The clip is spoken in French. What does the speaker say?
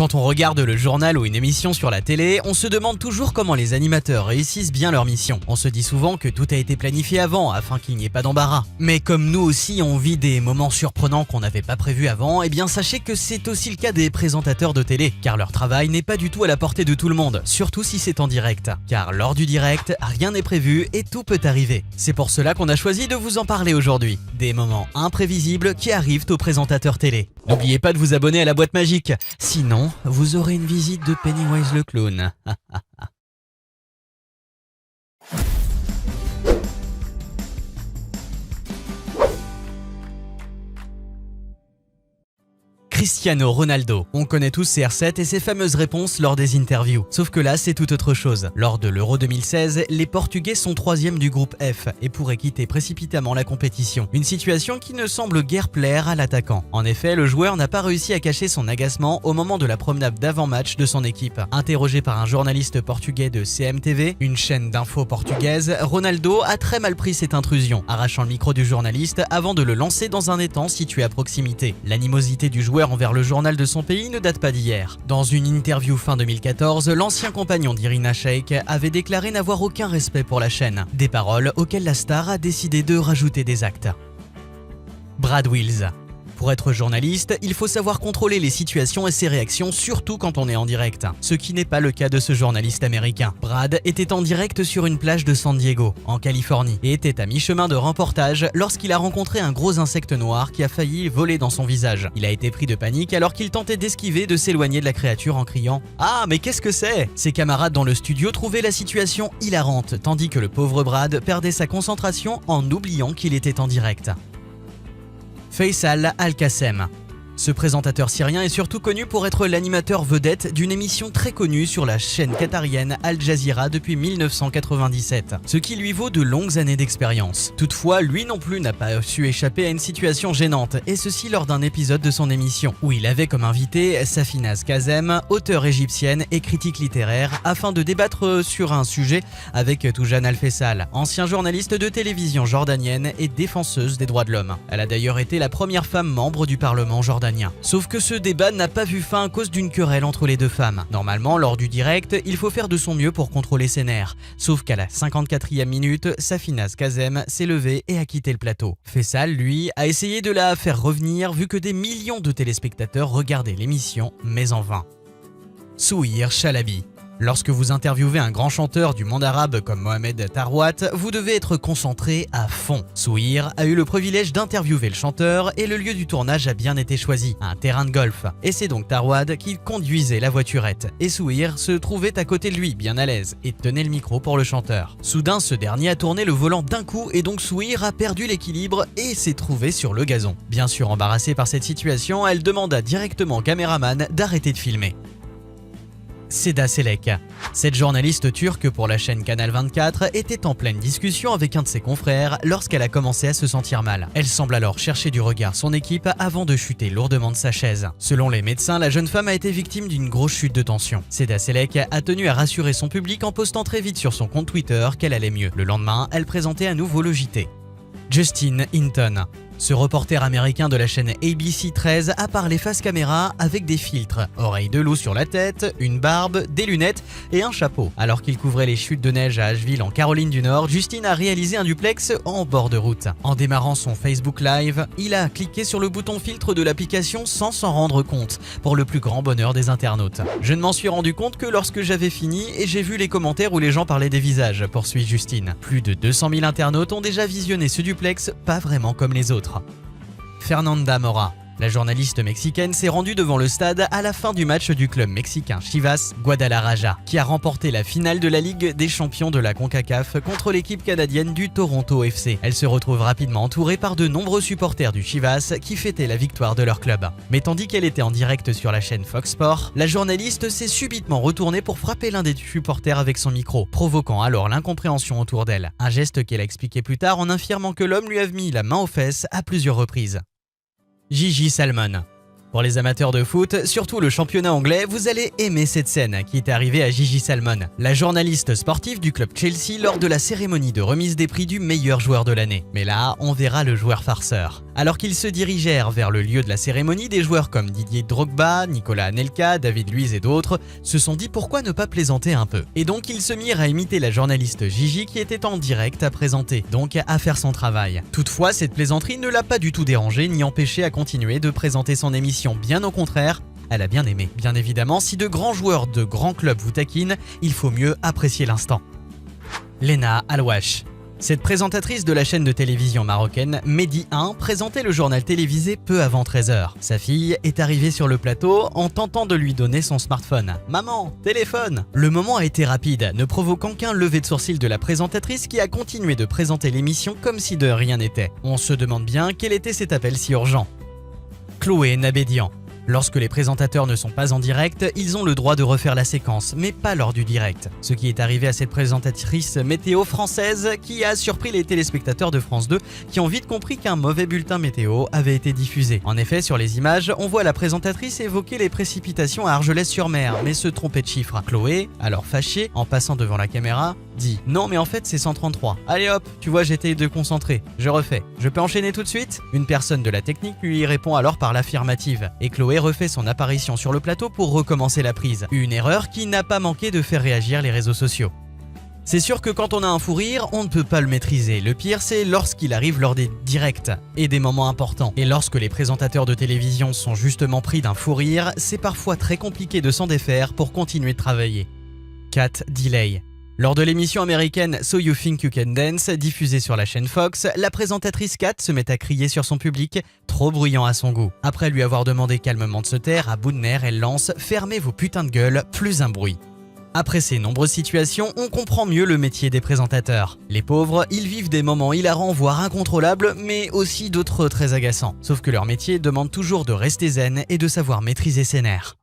Quand on regarde le journal ou une émission sur la télé, on se demande toujours comment les animateurs réussissent bien leur mission. On se dit souvent que tout a été planifié avant afin qu'il n'y ait pas d'embarras. Mais comme nous aussi on vit des moments surprenants qu'on n'avait pas prévus avant, eh bien sachez que c'est aussi le cas des présentateurs de télé, car leur travail n'est pas du tout à la portée de tout le monde, surtout si c'est en direct. Car lors du direct, rien n'est prévu et tout peut arriver. C'est pour cela qu'on a choisi de vous en parler aujourd'hui. Des moments imprévisibles qui arrivent aux présentateurs télé. N'oubliez pas de vous abonner à la boîte magique, sinon vous aurez une visite de Pennywise le clown. Cristiano Ronaldo. On connaît tous ses R7 et ses fameuses réponses lors des interviews. Sauf que là, c'est tout autre chose. Lors de l'Euro 2016, les Portugais sont 3e du groupe F et pourraient quitter précipitamment la compétition. Une situation qui ne semble guère plaire à l'attaquant. En effet, le joueur n'a pas réussi à cacher son agacement au moment de la promenade d'avant-match de son équipe. Interrogé par un journaliste portugais de CMTV, une chaîne d'infos portugaise, Ronaldo a très mal pris cette intrusion, arrachant le micro du journaliste avant de le lancer dans un étang situé à proximité. L'animosité du joueur envers le journal de son pays ne date pas d'hier. Dans une interview fin 2014, l'ancien compagnon d'Irina Shayk avait déclaré n'avoir aucun respect pour la chaîne. Des paroles auxquelles la star a décidé de rajouter des actes. Brad Wills. Pour être journaliste, il faut savoir contrôler les situations et ses réactions, surtout quand on est en direct. Ce qui n'est pas le cas de ce journaliste américain. Brad était en direct sur une plage de San Diego, en Californie, et était à mi-chemin de reportage lorsqu'il a rencontré un gros insecte noir qui a failli voler dans son visage. Il a été pris de panique alors qu'il tentait d'esquiver de s'éloigner de la créature en criant « Ah, mais qu'est-ce que c'est ?» Ses camarades dans le studio trouvaient la situation hilarante, tandis que le pauvre Brad perdait sa concentration en oubliant qu'il était en direct. Faisal Al-Qassem. Ce présentateur syrien est surtout connu pour être l'animateur vedette d'une émission très connue sur la chaîne qatarienne Al Jazeera depuis 1997, ce qui lui vaut de longues années d'expérience. Toutefois, lui non plus n'a pas su échapper à une situation gênante, et ceci lors d'un épisode de son émission, où il avait comme invité Safinaz Kazem, auteure égyptienne et critique littéraire, afin de débattre sur un sujet avec Toujan Al-Fessal, ancien journaliste de télévision jordanienne et défenseuse des droits de l'homme. Elle a d'ailleurs été la première femme membre du Parlement jordanien. Sauf que ce débat n'a pas vu fin à cause d'une querelle entre les deux femmes. Normalement, lors du direct, il faut faire de son mieux pour contrôler ses nerfs. Sauf qu'à la 54e minute, Safinaz Kazem s'est levée et a quitté le plateau. Faisal, lui, a essayé de la faire revenir vu que des millions de téléspectateurs regardaient l'émission, mais en vain. Souhir Chalabi. Lorsque vous interviewez un grand chanteur du monde arabe comme Mohamed Tarouat, vous devez être concentré à fond. Souhir a eu le privilège d'interviewer le chanteur et le lieu du tournage a bien été choisi, un terrain de golf. Et c'est donc Tarouat qui conduisait la voiturette. Et Souhir se trouvait à côté de lui, bien à l'aise, et tenait le micro pour le chanteur. Soudain, ce dernier a tourné le volant d'un coup et donc Souhir a perdu l'équilibre et s'est trouvé sur le gazon. Bien sûr embarrassée par cette situation, elle demanda directement au caméraman d'arrêter de filmer. Seda Selek. Cette journaliste turque pour la chaîne Canal 24 était en pleine discussion avec un de ses confrères lorsqu'elle a commencé à se sentir mal. Elle semble alors chercher du regard son équipe avant de chuter lourdement de sa chaise. Selon les médecins, la jeune femme a été victime d'une grosse chute de tension. Seda Selek a tenu à rassurer son public en postant très vite sur son compte Twitter qu'elle allait mieux. Le lendemain, elle présentait à nouveau le JT. Justin Hinton. Ce reporter américain de la chaîne ABC 13 a parlé face caméra avec des filtres, oreilles de loup sur la tête, une barbe, des lunettes et un chapeau. Alors qu'il couvrait les chutes de neige à Asheville en Caroline du Nord, Justin a réalisé un duplex en bord de route. En démarrant son Facebook Live, il a cliqué sur le bouton filtre de l'application sans s'en rendre compte, pour le plus grand bonheur des internautes. Je ne m'en suis rendu compte que lorsque j'avais fini et j'ai vu les commentaires où les gens parlaient des visages, poursuit Justine. Plus de 200 000 internautes ont déjà visionné ce duplex, pas vraiment comme les autres. Fernanda Mora. La journaliste mexicaine s'est rendue devant le stade à la fin du match du club mexicain Chivas Guadalajara, qui a remporté la finale de la Ligue des champions de la CONCACAF contre l'équipe canadienne du Toronto FC. Elle se retrouve rapidement entourée par de nombreux supporters du Chivas qui fêtaient la victoire de leur club. Mais tandis qu'elle était en direct sur la chaîne Fox Sports, la journaliste s'est subitement retournée pour frapper l'un des supporters avec son micro, provoquant alors l'incompréhension autour d'elle. Un geste qu'elle a expliqué plus tard en affirmant que l'homme lui a mis la main aux fesses à plusieurs reprises. Gigi Salmon. Pour les amateurs de foot, surtout le championnat anglais, vous allez aimer cette scène qui est arrivée à Gigi Salmon, la journaliste sportive du club Chelsea lors de la cérémonie de remise des prix du meilleur joueur de l'année. Mais là, on verra le joueur farceur. Alors qu'ils se dirigèrent vers le lieu de la cérémonie, des joueurs comme Didier Drogba, Nicolas Anelka, David Luiz et d'autres se sont dit pourquoi ne pas plaisanter un peu. Et donc ils se mirent à imiter la journaliste Gigi qui était en direct à présenter, donc à faire son travail. Toutefois, cette plaisanterie ne l'a pas du tout dérangé ni empêché à continuer de présenter son émission, bien au contraire. Elle a bien aimé. Bien évidemment, si de grands joueurs de grands clubs vous taquinent, il faut mieux apprécier l'instant. Lena Alouache. Cette présentatrice de la chaîne de télévision marocaine Medi 1 présentait le journal télévisé peu avant 13h. Sa fille est arrivée sur le plateau en tentant de lui donner son smartphone. « Maman, téléphone !» Le moment a été rapide, ne provoquant qu'un lever de sourcil de la présentatrice qui a continué de présenter l'émission comme si de rien n'était. On se demande bien quel était cet appel si urgent. Chloé Nabédian. Lorsque les présentateurs ne sont pas en direct, ils ont le droit de refaire la séquence, mais pas lors du direct. Ce qui est arrivé à cette présentatrice météo française qui a surpris les téléspectateurs de France 2 qui ont vite compris qu'un mauvais bulletin météo avait été diffusé. En effet, sur les images, on voit la présentatrice évoquer les précipitations à Argelès-sur-Mer, mais se tromper de chiffre. Chloé, alors fâchée, en passant devant la caméra, dit « Non mais en fait c'est 133. Allez hop, tu vois j'étais déconcentré. Je refais. Je peux enchaîner tout de suite ?» Une personne de la technique lui répond alors par l'affirmative. Et Chloé refait son apparition sur le plateau pour recommencer la prise. Une erreur qui n'a pas manqué de faire réagir les réseaux sociaux. C'est sûr que quand on a un fou rire, on ne peut pas le maîtriser. Le pire, c'est lorsqu'il arrive lors des directs et des moments importants. Et lorsque les présentateurs de télévision sont justement pris d'un fou rire, c'est parfois très compliqué de s'en défaire pour continuer de travailler. Kat Delay. Lors de l'émission américaine So You Think You Can Dance, diffusée sur la chaîne Fox, la présentatrice Kat se met à crier sur son public, trop bruyant à son goût. Après lui avoir demandé calmement de se taire, à bout de nerfs, elle lance « Fermez vos putains de gueules, plus un bruit ». Après ces nombreuses situations, on comprend mieux le métier des présentateurs. Les pauvres, ils vivent des moments hilarants voire incontrôlables, mais aussi d'autres très agaçants. Sauf que leur métier demande toujours de rester zen et de savoir maîtriser ses nerfs.